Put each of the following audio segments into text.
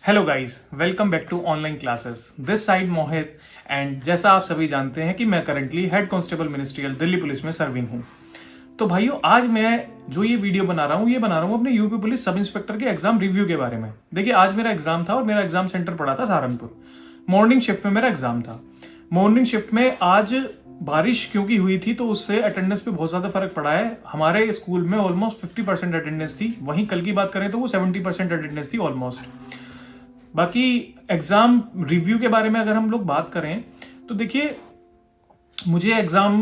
Hello guys, welcome back to online classes. This side Mohit and जैसा आप सभी जानते हैं कि मैं currently head constable ministerial Delhi police में सर्विंग हूं। तो भाइयों, आज मैं जो ये वीडियो बना रहा हूँ अपने यूपी पुलिस सब इंस्पेक्टर के एग्जाम रिव्यू के बारे में। देखिए, आज मेरा एग्जाम था और मेरा एग्जाम सेंटर पड़ा था सहारनपुर। मॉर्निंग शिफ्ट में मेरा एग्जाम था। मॉर्निंग शिफ्ट में आज बारिश क्योंकि हुई थी तो उससे अटेंडेंस पे बहुत ज्यादा फर्क पड़ा है। हमारे स्कूल में ऑलमोस्ट 50% अटेंडेंस थी, वहीं कल की बात करें तो वो 70% अटेंडेंस थी ऑलमोस्ट। बाकी एग्जाम रिव्यू के बारे में अगर हम लोग बात करें तो देखिए, मुझे एग्जाम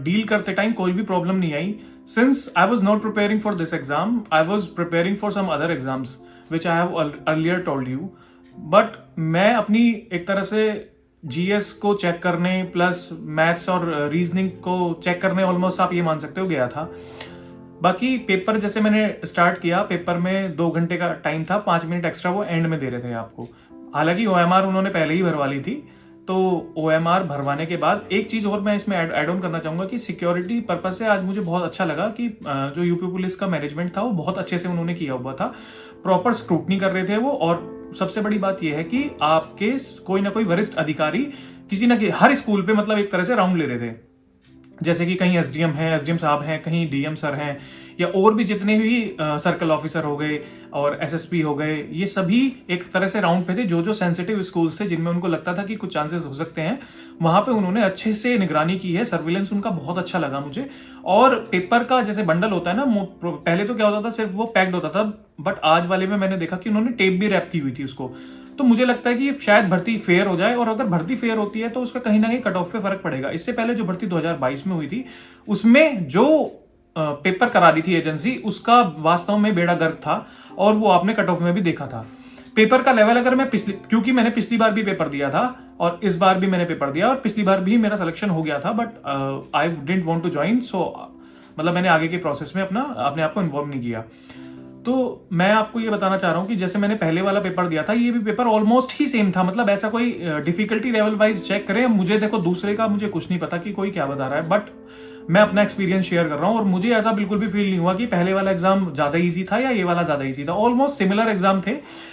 डील करते टाइम कोई भी प्रॉब्लम नहीं आई। Since I was not preparing for this exam, I was preparing for some other exams which I have earlier told you. But मैं अपनी एक तरह से जीएस को चेक करने प्लस मैथ्स और रीजनिंग को चेक करने ऑलमोस्ट आप ये मान सकते हो गया था। बाकी पेपर जैसे मैंने स्टार्ट किया, पेपर में 2 घंटे का टाइम था, 5 मिनट एक्स्ट्रा वो एंड में दे रहे थे आपको। हालांकि ओएमआर उन्होंने पहले ही भरवा ली थी। तो ओएमआर भरवाने के बाद एक चीज और मैं इसमें ऐड ऑन करना चाहूंगा कि सिक्योरिटी पर्पज से आज मुझे बहुत अच्छा लगा कि जो यूपी पुलिस का मैनेजमेंट था वो बहुत अच्छे से उन्होंने किया हुआ था। प्रॉपर स्क्रूटनी कर रहे थे वो। और सबसे बड़ी बात यह है कि आपके कोई ना कोई वरिष्ठ अधिकारी किसी ना हर स्कूल पे मतलब एक तरह से राउंड ले रहे थे। जैसे कि कहीं एसडीएम हैं, एसडीएम साहब हैं, कहीं डीएम सर हैं, या और भी जितने भी सर्कल ऑफिसर हो गए और एसएसपी हो गए, ये सभी एक तरह से राउंड पे थे। जो जो सेंसिटिव स्कूल्स थे जिनमें उनको लगता था कि कुछ चांसेस हो सकते हैं, वहां पे उन्होंने अच्छे से निगरानी की है। सर्विलेंस उनका बहुत अच्छा लगा मुझे। और पेपर का जैसे बंडल होता है ना, पहले तो क्या होता था, सिर्फ वो पैक्ड होता था, बट आज वाले में मैंने देखा कि उन्होंने टेप भी रैप की हुई थी उसको। तो मुझे लगता है कि शायद भर्ती फेयर हो जाए, और अगर भर्ती फेयर होती है तो उसका कहीं ना कहीं कट ऑफ पे फर्क पड़ेगा। इससे पहले जो भर्ती 2022 में हुई थी उसमें जो पेपर करा दी थी एजेंसी, उसका वास्तव में बेड़ा गर्क था, और वो आपने कट ऑफ में भी देखा था। पेपर का लेवल अगर मैं क्योंकि मैंने पिछली बार भी पेपर दिया था और इस बार भी मैंने पेपर दिया, और पिछली बार भी मेरा सिलेक्शन हो गया था, but I didn't want to join. So मतलब मैंने आगे के प्रोसेस में अपने आप को इन्वॉल्व नहीं किया। तो मैं आपको ये बताना चाह रहा हूँ कि जैसे मैंने पहले वाला पेपर दिया था, ये भी पेपर ऑलमोस्ट ही सेम था। मतलब ऐसा कोई डिफिकल्टी लेवल वाइज चेक करें, मुझे देखो दूसरे का मुझे कुछ नहीं पता कि कोई क्या बता रहा है, बट मैं अपना एक्सपीरियंस शेयर कर रहा हूँ। और मुझे ऐसा बिल्कुल भी फील नहीं हुआ कि पहले वाला एग्जाम ज्यादा इजी था या ये वाला ज्यादा इजी था। ऑलमोस्ट सिमिलर एग्जाम थे।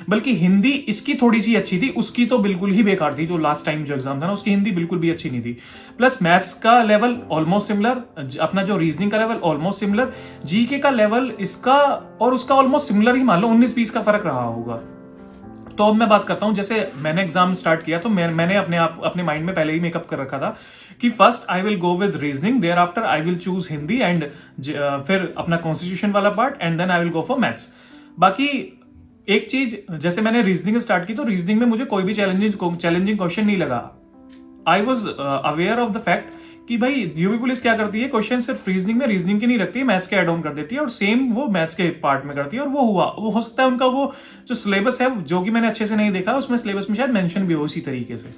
बल्कि हिंदी इसकी थोड़ी सी अच्छी थी, उसकी तो बिल्कुल ही बेकार थी। जो लास्ट टाइम जो एग्जाम था ना, उसकी हिंदी बिल्कुल भी अच्छी नहीं थी। प्लस मैथ्स का लेवल ऑलमोस्ट सिमिलर, अपना जो रीजनिंग का लेवल ऑलमोस्ट सिमिलर, जीके का लेवल इसका और उसका ऑलमोस्ट सिमिलर ही मान लो, 19-20 का फर्क रहा होगा। तो अब मैं बात करता हूं, जैसे मैंने एग्जाम स्टार्ट किया तो मैंने अपने माइंड में पहले ही मेकअप कर रखा था कि first I will go with reasoning, thereafter I will choose Hindi and फिर अपना कॉन्स्टिट्यूशन वाला part, and then I will go for maths. बाकी एक चीज, जैसे मैंने रीजनिंग स्टार्ट की तो रीजनिंग में मुझे कोई भी चैलेंजिंग क्वेश्चन नहीं लगा। I was aware of the fact कि भाई यूपी पुलिस क्या करती है, क्वेश्चन सिर्फ रीजनिंग की नहीं रखती है, मैथ्स के एड ऑन कर देती है, और सेम वो मैथ्स के पार्ट में करती है। और वो हुआ, वो हो सकता है उनका वो जो सिलेबस है, जो कि मैंने अच्छे से नहीं देखा, उसमें सिलेबस में शायद मेंशन भी हो इसी तरीके से।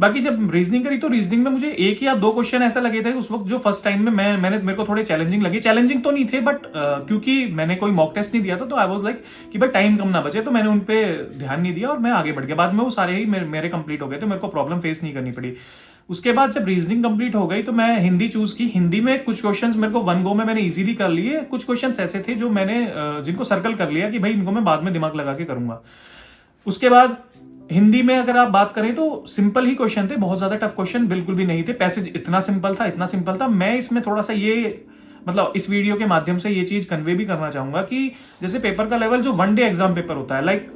बाकी जब रीजनिंग करी तो रीजनिंग में मुझे 1 या 2 क्वेश्चन ऐसा लगे थे उस वक्त, जो फर्स्ट टाइम में मेरे को थोड़े चैलेंजिंग लगे। चैलेंजिंग तो नहीं थे, बट क्योंकि मैंने कोई मॉक टेस्ट नहीं दिया था, तो आई वाज लाइक कि भाई टाइम कम ना बचे, तो मैंने उन पे ध्यान नहीं दिया और मैं आगे बढ़ गया। बाद में वो सारे ही मेरे कंप्लीट हो गए थे, मेरे को प्रॉब्लम फेस नहीं करनी पड़ी। उसके बाद जब रीजनिंग कंप्लीट हो गई तो मैं हिंदी चूज की। हिंदी में कुछ क्वेश्चंस मेरे को 1 गो में मैंने इजीली कर लिए। कुछ क्वेश्चंस ऐसे थे जो मैंने जिनको सर्कल कर लिया कि भाई इनको मैं बाद में दिमाग लगा के करूंगा। उसके बाद हिंदी में अगर आप बात करें तो सिंपल ही क्वेश्चन थे, बहुत ज्यादा टफ क्वेश्चन बिल्कुल भी नहीं थे। पैसेज इतना सिंपल था। मैं इसमें थोड़ा सा ये मतलब इस वीडियो के माध्यम से ये चीज कन्वे भी करना चाहूंगा कि जैसे पेपर का लेवल जो 1 डे एग्जाम पेपर होता है, like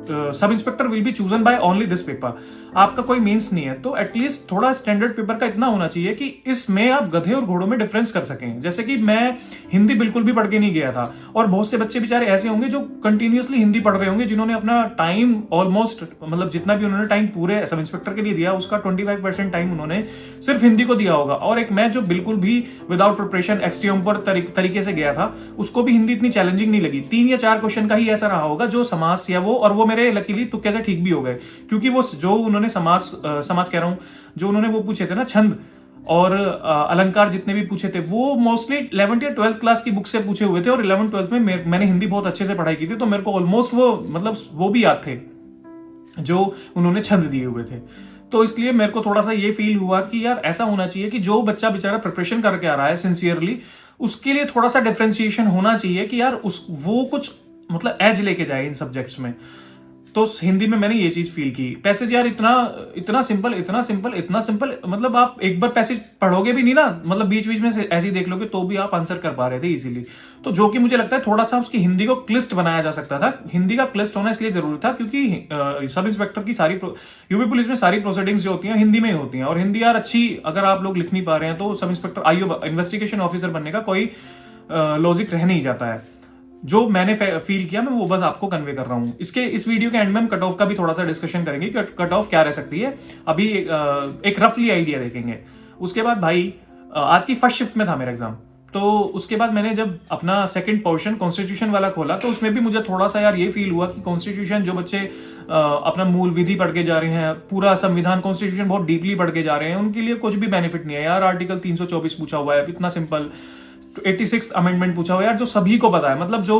sub inspector will be chosen by only this paper, आपका कोई मीन्स नहीं है, तो एटलीस्ट थोड़ा स्टैंडर्ड पेपर का इतना होना चाहिए कि इसमें आप गधे और घोड़ों में डिफरेंस कर सकें। जैसे कि मैं हिंदी बिल्कुल भी पढ़ के नहीं गया था, और बहुत से बच्चे बेचारे ऐसे होंगे जो कंटिन्यूअसली हिंदी पढ़ रहे होंगे, जिन्होंने अपना टाइम ऑलमोस्ट मतलब जितना भी उन्होंने टाइम पूरे सब इंस्पेक्टर के लिए दिया, उसका 25% टाइम उन्होंने सिर्फ हिंदी को दिया होगा। और एक मैं जो बिल्कुल भी विदाउट प्रिपरेशन एक्सटीएम पर तरीके से गया था, उसको भी हिंदी इतनी चैलेंजिंग नहीं लगी। 3 या 4 क्वेश्चन का ही ऐसा रहा होगा जो समास या वो, और वो मेरे लकीली तुक्के से ठीक भी हो गए, क्योंकि वो जो उन्होंने समास कह रहा हूं, जो उन्होंने वो पूछे थे ना, छंद और अलंकार जितने भी पूछे थे, वो मोस्टली 11th या 12th क्लास की बुक से पूछे हुए थे। और 11th-12th में मैंने हिंदी बहुत अच्छे से पढ़ाई की थी, तो मेरे को ऑलमोस्ट वो भी याद थे जो उन्होंने छंद दिए हुए थे। तो इसलिए मेरे को थोड़ा सा ये फील हुआ कि यार ऐसा होना चाहिए कि जो बच्चा बेचारा प्रिपरेशन करके आ रहा है सिंसियरली, उसके लिए थोड़ा सा डिफरेंशिएशन होना चाहिए कि यार वो कुछ मतलब एज लेके जाए इन सब्जेक्ट्स में। तो हिंदी में मैंने ये चीज फील की। पैसेज यार इतना इतना सिंपल, इतना सिंपल, इतना सिंपल, मतलब आप एक बार पैसेज पढ़ोगे भी नहीं ना, मतलब बीच बीच में से ऐसे ही देख लोगे तो भी आप आंसर कर पा रहे थे इजीली। तो जो कि मुझे लगता है थोड़ा सा उसकी हिंदी को क्लिष्ट बनाया जा सकता था। हिंदी का क्लिष्ट होना इसलिए जरूरी था क्योंकि सब इंस्पेक्टर की सारी यूपी पुलिस में सारी प्रोसीडिंग्स जो होती हैं हिंदी में ही होती हैं, और हिंदी यार अच्छी अगर आप लोग लिख नहीं पा रहे हैं तो sub inspector IO investigation officer बनने का कोई लॉजिक रह नहीं जाता है। जो मैंने फील किया मैं वो बस आपको कन्वे कर रहा हूं। इस वीडियो के एंड में हम कट ऑफ का भी थोड़ा सा डिस्कशन करेंगे कि कट ऑफ क्या रह सकती है। अभी एक रफली आइडिया देखेंगे। उसके बाद भाई आज की फर्स्ट शिफ्ट में था मेरा एग्जाम, तो उसके बाद मैंने जब अपना सेकंड पोर्शन कॉन्स्टिट्यूशन वाला खोला तो उसमें भी मुझे थोड़ा सा यार ये फील हुआ कि कॉन्स्टिट्यूशन जो बच्चे अपना मूल विधि पढ़ के जा रहे हैं, पूरा संविधान कॉन्स्टिट्यूशन बहुत डीपली पढ़ के जा रहे हैं, उनके लिए कुछ भी बेनिफिट नहीं है यार। आर्टिकल 324 पूछा हुआ है, इतना सिंपल। 86th अमेंडमेंट पूछा हुआ है यार, जो सभी को पता है। मतलब जो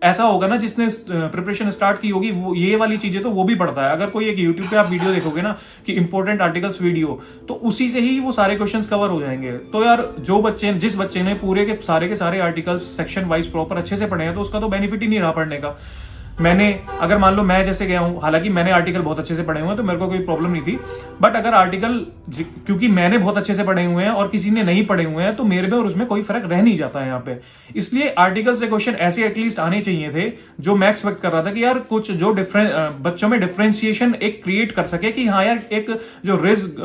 ऐसा होगा ना जिसने प्रिपरेशन स्टार्ट की होगी वो ये वाली चीजें तो वो भी पढ़ता है। अगर कोई एक यूट्यूब पे आप वीडियो देखोगे ना कि इंपॉर्टेंट आर्टिकल्स वीडियो, तो उसी से ही वो सारे क्वेश्चंस कवर हो जाएंगे। तो यार जिस बच्चे ने पूरे के सारे आर्टिकल्स सेक्शन वाइज प्रॉपर अच्छे से पढ़े हैं तो उसका तो बेनिफिट ही नहीं रहा पढ़ने का। मैंने अगर मान लो मैं जैसे गया हूं, हालांकि मैंने आर्टिकल बहुत अच्छे से पढ़े हुए हैं तो मेरे को कोई प्रॉब्लम नहीं थी, बट अगर आर्टिकल क्योंकि मैंने बहुत अच्छे से पढ़े हुए हैं और किसी ने नहीं पढ़े हुए हैं तो मेरे में और उसमें कोई फर्क रह नहीं जाता है यहाँ पे। इसलिए आर्टिकल से क्वेश्चन ऐसे एटलीस्ट आने चाहिए थे जो मैं एक्सपेक्ट कर रहा था कि यार कुछ जो बच्चों में डिफ्रेंसिएशन एक क्रिएट कर सके कि हाँ यार एक जो रिस्क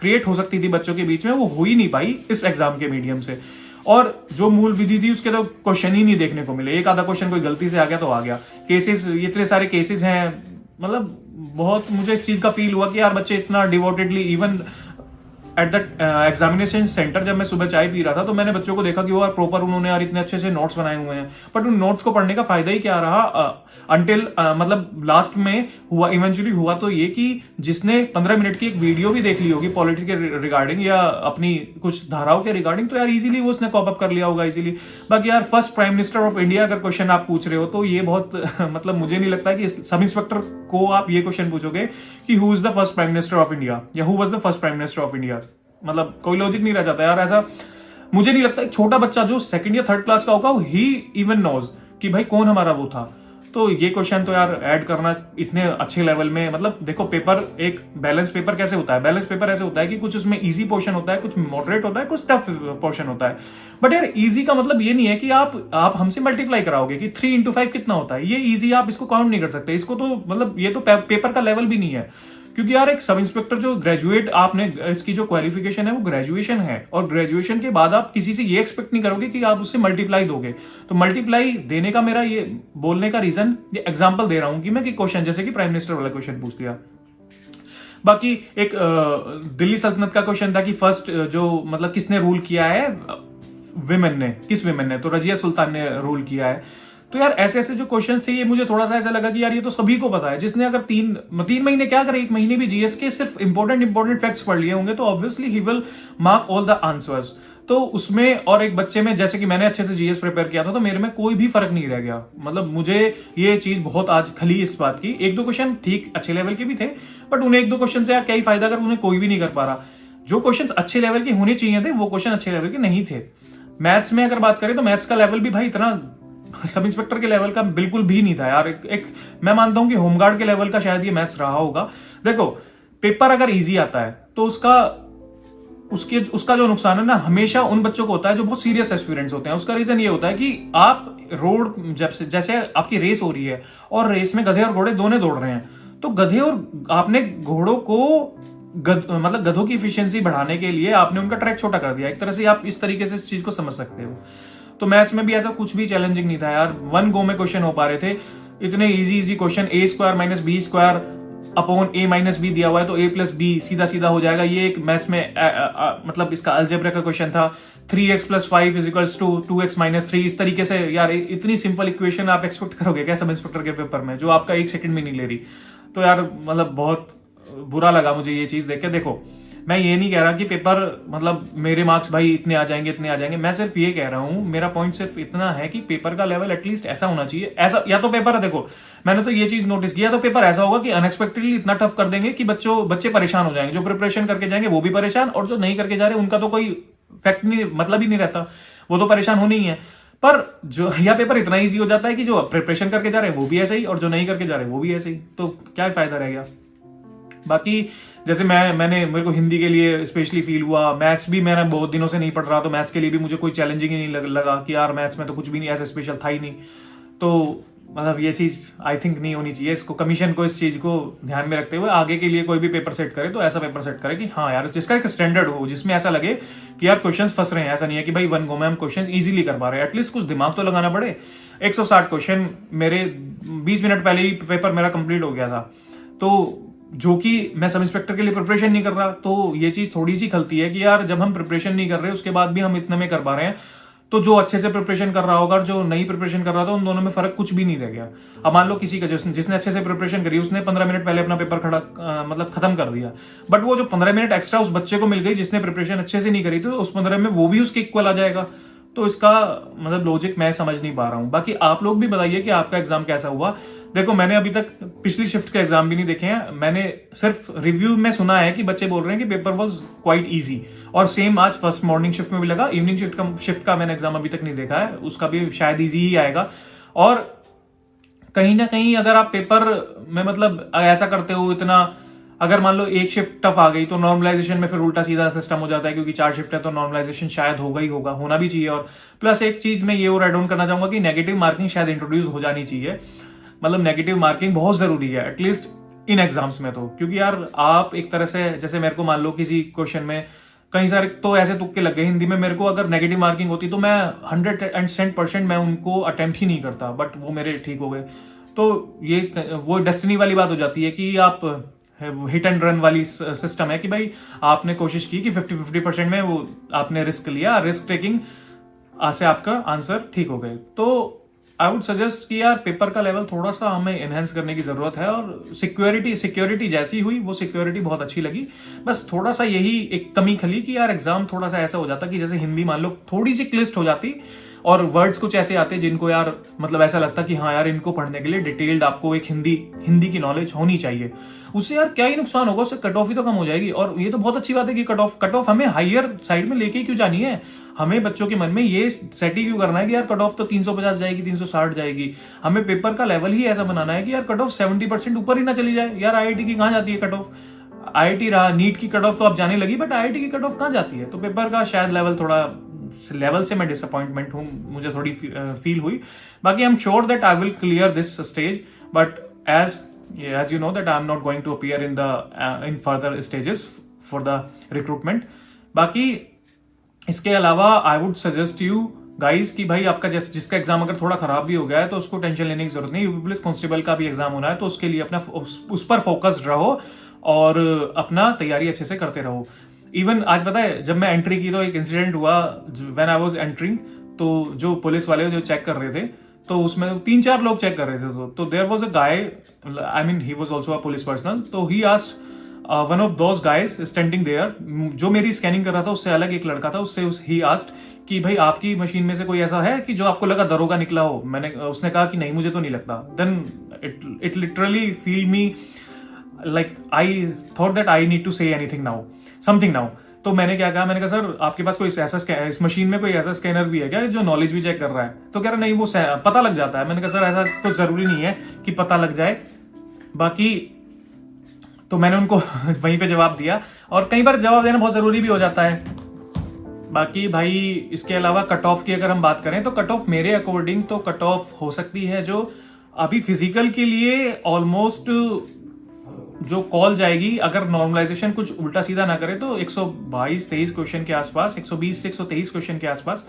क्रिएट हो सकती थी बच्चों के बीच में वो हो ही नहीं पाई इस एग्जाम के मीडियम से। और जो मूल विधि थी उसके तो क्वेश्चन ही नहीं देखने को मिले। एक आधा क्वेश्चन कोई गलती से आ गया तो आ गया। केसेस इतने सारे केसेस हैं, मतलब बहुत मुझे इस चीज का फील हुआ कि यार बच्चे इतना devotedly, even at the examination centre जब मैं सुबह चाय पी रहा था तो मैंने बच्चों को देखा कि वो यार प्रॉपर उन्होंने यार इतने अच्छे से नोट्स बनाए हुए हैं, बट उन नोट्स को पढ़ने का फायदा ही क्या रहा अंटिल मतलब लास्ट में हुआ इवेंचुअली हुआ तो ये कि जिसने 15 मिनट की एक वीडियो भी देख ली होगी पॉलिटिक्स के रिगार्डिंग या अपनी कुछ धाराओं के रिगार्डिंग तो यार इजीली वो उसने कॉप अप कर लिया होगा इजीली। बाकी यार first prime minister of India अगर क्वेश्चन आप पूछ रहे हो तो ये बहुत मतलब मुझे नहीं लगता कि सब इंस्पेक्टर को आप ये क्वेश्चन पूछोगे कि who is the first prime minister of India या who was the first prime minister of India. मतलब कोई लॉजिक नहीं रह जाता यार। ऐसा मुझे नहीं लगता एक छोटा बच्चा जो सेकंड या थर्ड क्लास का होगा ही इवन नोज कि भाई कौन हमारा वो था। तो ये क्वेश्चन तो यार ऐड करना इतने अच्छे लेवल में, मतलब देखो पेपर एक बैलेंस पेपर कैसे होता है, बैलेंस पेपर ऐसे होता है कि कुछ उसमें इजी पोर्शन होता है, कुछ मॉडरेट होता है, कुछ टफ पोर्शन होता है। बट यार इजी का मतलब ये नहीं है कि आप हमसे मल्टीप्लाई कराओगे कि 3 into 5 कितना होता है। ये इजी आप इसको काउंट नहीं कर सकते। इसको तो मतलब ये तो पेपर का लेवल भी नहीं है, क्योंकि यार एक सब इंस्पेक्टर जो ग्रेजुएट आपने इसकी जो क्वालिफिकेशन है वो ग्रेजुएशन है, और ग्रेजुएशन के बाद आप किसी से ये एक्सपेक्ट नहीं करोगे कि आप उससे मल्टीप्लाई दोगे। तो मल्टीप्लाई देने का मेरा ये बोलने का रीजन, ये एग्जांपल दे रहा हूं कि मैं कि क्वेश्चन जैसे कि प्राइम मिनिस्टर वाला क्वेश्चन पूछ लिया। बाकी एक दिल्ली सल्तनत का क्वेश्चन था कि फर्स्ट जो मतलब किसने रूल किया है विमेन ने, किस विमेन ने, तो रजिया सुल्तान ने रूल किया है। तो यार ऐसे ऐसे जो क्वेश्चंस थे ये मुझे थोड़ा सा ऐसा लगा कि यार ये तो सभी को पता है। जिसने अगर तीन महीने क्या करे, 1 महीने भी जीएस के सिर्फ इंपॉर्टेंट फैक्ट्स पढ़ लिए होंगे तो obviously he will mark all the answers. तो उसमें और एक बच्चे में, जैसे कि मैंने अच्छे से जीएस प्रिपेयर किया था तो मेरे में कोई भी फर्क नहीं रह गया। मतलब मुझे ये चीज बहुत आज खली इस बात की। 1-2 क्वेश्चन ठीक अच्छे लेवल के भी थे, बट उन्हें 1-2 क्वेश्चन से यार क्या ही फायदा अगर उन्हें कोई भी नहीं कर पा रहा। जो क्वेश्चन अच्छे लेवल के होने चाहिए थे वो क्वेश्चन अच्छे लेवल के नहीं थे। मैथ्स में अगर बात करें तो मैथ्स का लेवल भी भाई इतना सब इंस्पेक्टर के लेवल का बिल्कुल भी नहीं था यार। एक मैं मानता हूं कि होमगार्ड के लेवल का शायद ये मैथ्स रहा होगा। देखो पेपर अगर इजी आता है तो उसका जो नुकसान है ना हमेशा उन बच्चों को होता है जो बहुत सीरियस एस्पिरेंट्स होते हैं। उसका रीजन ये होता है कि आप रोड जैसे आपकी रेस हो रही है और रेस में गधे और घोड़े दोनों दौड़ रहे हैं, तो गधे और आपने घोड़ों को मतलब गधों की इफिशियंसी बढ़ाने के लिए आपने उनका ट्रैक छोटा कर दिया। एक तरह से आप इस तरीके से इस चीज को समझ सकते हो। तो मैथ्स में भी ऐसा कुछ भी चैलेंजिंग नहीं था यार। 1 गो में क्वेश्चन हो पा रहे थे, इतने easy question. a² - b² upon a - b दिया हुआ है तो a + b सीधा सीधा हो जाएगा। ये एक मैथ्स में मतलब इसका अलजेब्रा का क्वेश्चन था। 3x + 5 = 2x - 3। इस तरीके से यार इतनी सिंपल इक्वेशन आप एक्सपेक्ट करोगे क्या सब इंस्पेक्टर के पेपर में, जो आपका 1 सेकंड भी नहीं ले रही। तो यार मतलब बहुत बुरा लगा मुझे ये चीज देख के। देखो मैं ये नहीं कह रहा कि पेपर मतलब मेरे मार्क्स भाई इतने आ जाएंगे। मैं सिर्फ ये कह रहा हूं, मेरा पॉइंट सिर्फ इतना है कि पेपर का लेवल एटलीस्ट ऐसा होना चाहिए। ऐसा या तो पेपर है, देखो मैंने तो ये चीज नोटिस किया, तो पेपर ऐसा होगा कि अनएक्सपेक्टेडली इतना टफ कर देंगे कि बच्चे परेशान हो जाएंगे। जो प्रिपरेशन करके जाएंगे वो भी परेशान, और जो नहीं करके जा रहे उनका तो कोई फैक्ट नहीं, मतलब ही नहीं रहता, वो तो परेशान होने ही है। पर जो यह पेपर इतना ईजी हो जाता है कि जो प्रिपरेशन करके जा रहे हैं वो भी ऐसे ही, और जो नहीं करके जा रहे हैं वो भी ऐसे ही, तो क्या फायदा रह गया। बाकी जैसे मेरे को हिंदी के लिए स्पेशली फील हुआ, मैथ्स भी मैंने बहुत दिनों से नहीं पढ़ रहा, तो मैथ्स के लिए भी मुझे कोई चैलेंजिंग ही नहीं लगा कि यार मैथ्स में तो कुछ भी नहीं ऐसा स्पेशल था ही नहीं। तो मतलब ये चीज आई थिंक नहीं होनी चाहिए। इसको कमीशन को इस चीज को ध्यान में रखते हुए आगे के लिए कोई भी पेपर सेट करे तो ऐसा पेपर सेट करे कि हाँ यार जिसका एक स्टैंडर्ड हो, जिसमें ऐसा लगे कि यार क्वेश्चंस फंस रहे हैं। ऐसा नहीं है कि भाई वन गो में हम क्वेश्चंस इजीली कर पा रहे हैं, एटलीस्ट कुछ दिमाग तो लगाना पड़े। 160 क्वेश्चन मेरे 20 मिनट पहले ही पेपर मेरा कंप्लीट हो गया था, तो जो कि मैं सब इंस्पेक्टर के लिए प्रिपरेशन नहीं कर रहा। तो ये चीज थोड़ी सी खलती है कि यार जब हम प्रिपरेशन नहीं कर रहे उसके बाद भी हम इतने में कर पा रहे हैं, तो जो अच्छे से प्रिपरेशन कर रहा होगा और जो नई प्रिपरेशन कर रहा था उन दोनों में फर्क कुछ भी नहीं रह गया। अब मान लो किसी का जिसने अच्छे से प्रिपरेशन करी उसने 15 मिनट पहले अपना पेपर मतलब खत्म कर दिया, बट वो जो 15 मिनट एक्स्ट्रा उस बच्चे को मिल गई जिसने प्रिपरेशन अच्छे से नहीं करी, तो उस 15 में वो भी उसके इक्वल आ जाएगा। तो इसका मतलब लॉजिक मैं समझ नहीं पा रहा हूं। बाकी आप लोग भी बताइए कि आपका एग्जाम कैसा हुआ। देखो मैंने अभी तक पिछली शिफ्ट के एग्जाम भी नहीं देखे हैं, मैंने सिर्फ रिव्यू में सुना है कि बच्चे बोल रहे हैं कि पेपर वाज क्वाइट इजी, और सेम आज फर्स्ट मॉर्निंग शिफ्ट में भी लगा। इवनिंग शिफ्ट का मैंने एग्जाम अभी तक नहीं देखा है, उसका भी शायद इजी ही आएगा। और कहीं ना कहीं अगर आप पेपर में मतलब ऐसा करते हो इतना, अगर मान लो एक शिफ्ट टफ आ गई तो नॉर्मलाइजेशन में फिर उल्टा सीधा सिस्टम हो जाता है, क्योंकि 4 शिफ्ट है तो नॉर्मलाइजेशन शायद होगा ही होगा, होना भी चाहिए। और प्लस एक चीज मैं ये और एड ऑन करना चाहूंगा कि नेगेटिव मार्किंग शायद इंट्रोड्यूस हो जानी चाहिए। मतलब नेगेटिव मार्किंग बहुत जरूरी है एटलीस्ट इन एग्जाम्स में, तो क्योंकि यार आप एक तरह से जैसे मेरे को मान लो किसी क्वेश्चन में कई सारे तो ऐसे तुक्के लग गए हिंदी में, मेरे को अगर नेगेटिव मार्किंग होती तो मैं 100% मैं उनको अटेम्प्ट ही नहीं करता, बट वो मेरे ठीक हो गए। तो ये वो डेस्टिनी वाली बात हो जाती है कि आप हिट एंड रन वाली सिस्टम है कि भाई आपने कोशिश की कि 50-50% में वो आपने रिस्क लिया, रिस्क टेकिंग से आपका आंसर ठीक हो गए। तो आई वुड सजेस्ट कि यार पेपर का लेवल थोड़ा सा हमें एनहेंस करने की जरूरत है। और सिक्योरिटी जैसी हुई वो सिक्योरिटी बहुत अच्छी लगी, बस थोड़ा सा यही एक कमी खली कि यार एग्जाम थोड़ा सा ऐसा हो जाता कि जैसे हिंदी मान लो थोड़ी सी क्लिस्ट हो जाती और वर्ड्स कुछ ऐसे आते जिनको यार मतलब ऐसा लगता कि हाँ यार इनको पढ़ने के लिए डिटेल्ड आपको एक हिंदी की नॉलेज होनी चाहिए। उससे यार क्या ही नुकसान होगा, उससे कट ऑफ ही तो कम हो जाएगी। और ये तो बहुत अच्छी बात है कि कट ऑफ हमें हायर साइड में लेके क्यों जानी है, हमें बच्चों के मन में ये सेट ही क्यों करना है कि यार कट ऑफ तो 350 जाएगी, 360 जाएगी। हमें पेपर का लेवल ही ऐसा बनाना है कि यार कट ऑफ 70% ऊपर ही ना चली जाए। यार आईआईटी की कहाँ जाती है कट ऑफ, आईआईटी रहा नीट की कट ऑफ तो अब जाने लगी, बट आईआईटी की कट ऑफ कहाँ जाती है। तो पेपर का शायद लेवल से मैं डिसअपॉइंटमेंट हूँ, मुझे थोड़ी फील हुई। बाकी I am sure that I will clear this stage, but as you know that I am not going to appear in further stages for the recruitment. बाकी इसके अलावा I would suggest you guys कि भाई आपका जिसका exam अगर थोड़ा खराब भी हो गया है तो उसको टेंशन लेने की जरूरत नहीं। यूपी पुलिस कांस्टेबल का भी एग्जाम होना है, तो उसके लिए अपना उस पर फोकस्ड रहो और अपना तैयारी अच्छे से करते रहो। इवन आज पता है जब मैं एंट्री की तो एक इंसिडेंट हुआ व्हेन आई वाज एंटरिंग, तो जो पुलिस वाले जो चेक कर रहे थे तो उसमें 3-4 लोग चेक कर रहे थे, तो there was a guy, I mean he was also a police personal, तो he asked one of those guys standing there, जो मेरी स्कैनिंग कर रहा था उससे अलग एक लड़का था, उससे ही आस्क्ड कि भाई आपकी मशीन में से कोई ऐसा है कि जो आपको लगा दरोगा निकला हो। उसने कहा कि नहीं मुझे तो नहीं लगता। Then it literally feel me like I thought that I need to say anything now, something now. तो मैंने क्या कहा, मैंने कहा सर आपके पास कोई ऐसा इस मशीन में कोई ऐसा स्कैनर भी है क्या जो नॉलेज भी चेक कर रहा है? तो कह रहा नहीं वो पता लग जाता है। मैंने कहा सर ऐसा तो जरूरी नहीं है कि पता लग जाए। बाकी तो मैंने उनको वहीं पे जवाब दिया, और कई बार जवाब देना बहुत जरूरी भी हो जाता है। बाकी भाई इसके अलावा कट ऑफ की अगर हम बात करें तो कट ऑफ मेरे अकॉर्डिंग तो कट ऑफ हो सकती है जो अभी फिजिकल के लिए ऑलमोस्ट जो कॉल जाएगी, अगर नॉर्मलाइजेशन कुछ उल्टा सीधा ना करे तो 122-23 क्वेश्चन के आसपास, 120 से 123 क्वेश्चन के आसपास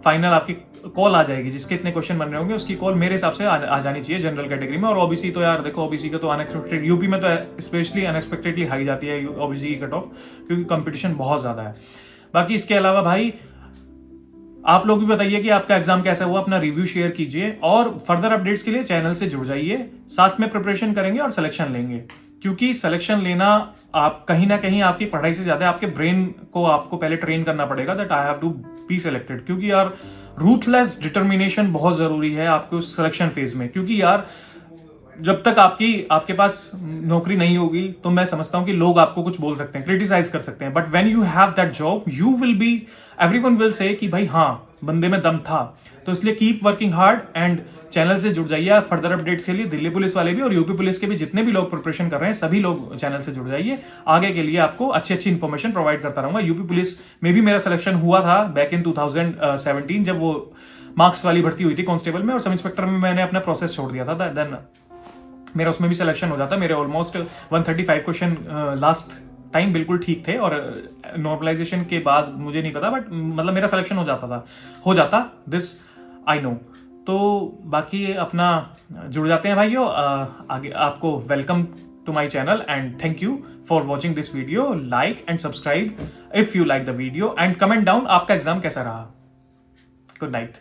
फाइनल आपकी कॉल आ जाएगी। जिसके इतने क्वेश्चन बन रहे होंगे उसकी कॉल मेरे हिसाब से आ जानी चाहिए जनरल कैटेगरी में। और ओबीसी तो यार देखो, ओबीसी का तो अनएक्सपेक्टेड, यूपी में तो स्पेशली अनएक्सपेक्टेडली हाई जाती है ओबीसी की कट ऑफ, क्योंकि कंपटीशन बहुत ज्यादा है। बाकी इसके अलावा भाई आप लोग भी बताइए कि आपका एग्जाम कैसा हुआ, अपना रिव्यू शेयर कीजिए, और फर्दर अपडेट्स के लिए चैनल से जुड़ जाइए। साथ में प्रिपरेशन करेंगे और सिलेक्शन लेंगे, क्योंकि सिलेक्शन लेना आप कहीं ना कहीं आपकी पढ़ाई से ज्यादा आपके ब्रेन को आपको पहले ट्रेन करना पड़ेगा that I have to be selected. क्योंकि यार रूथलेस डिटर्मिनेशन बहुत जरूरी है आपके उस सिलेक्शन फेज में। क्योंकि यार जब तक आपके पास नौकरी नहीं होगी तो मैं समझता हूं कि लोग आपको कुछ बोल सकते हैं, क्रिटिसाइज कर सकते हैं, but when you have that job you will be everyone will say कि भाई हाँ बंदे में दम था। तो इसलिए keep working hard and channel से जुड़ जाइए फर्दर अपडेट्स के लिए। दिल्ली पुलिस वाले भी और यूपी पुलिस के भी जितने भी लोग प्रिपरेशन कर रहे हैं सभी लोग चैनल से जुड़ जाइए। आगे के लिए आपको अच्छी अच्छी इन्फॉर्मेशन प्रोवाइड करता रहूंगा। यूपी पुलिस में भी मेरा सिलेक्शन हुआ था बैक इन 2017 जब वो मार्क्स वाली भर्ती हुई थी कांस्टेबल में, और सब इंस्पेक्टर में मैंने अपना प्रोसेस छोड़ दिया था। देन मेरा उसमें भी सिलेक्शन हो जाता। मेरे ऑलमोस्ट 135 क्वेश्चन लास्ट टाइम बिल्कुल ठीक थे, और नॉर्मलाइजेशन के बाद मुझे नहीं पता बट मतलब मेरा सिलेक्शन हो जाता दिस आई नो। तो बाकी अपना जुड़ जाते हैं भाइयों। आगे आपको welcome to my channel and thank you for watching this video. Like and subscribe if you like the video and comment down आपका एग्जाम कैसा रहा। Good night.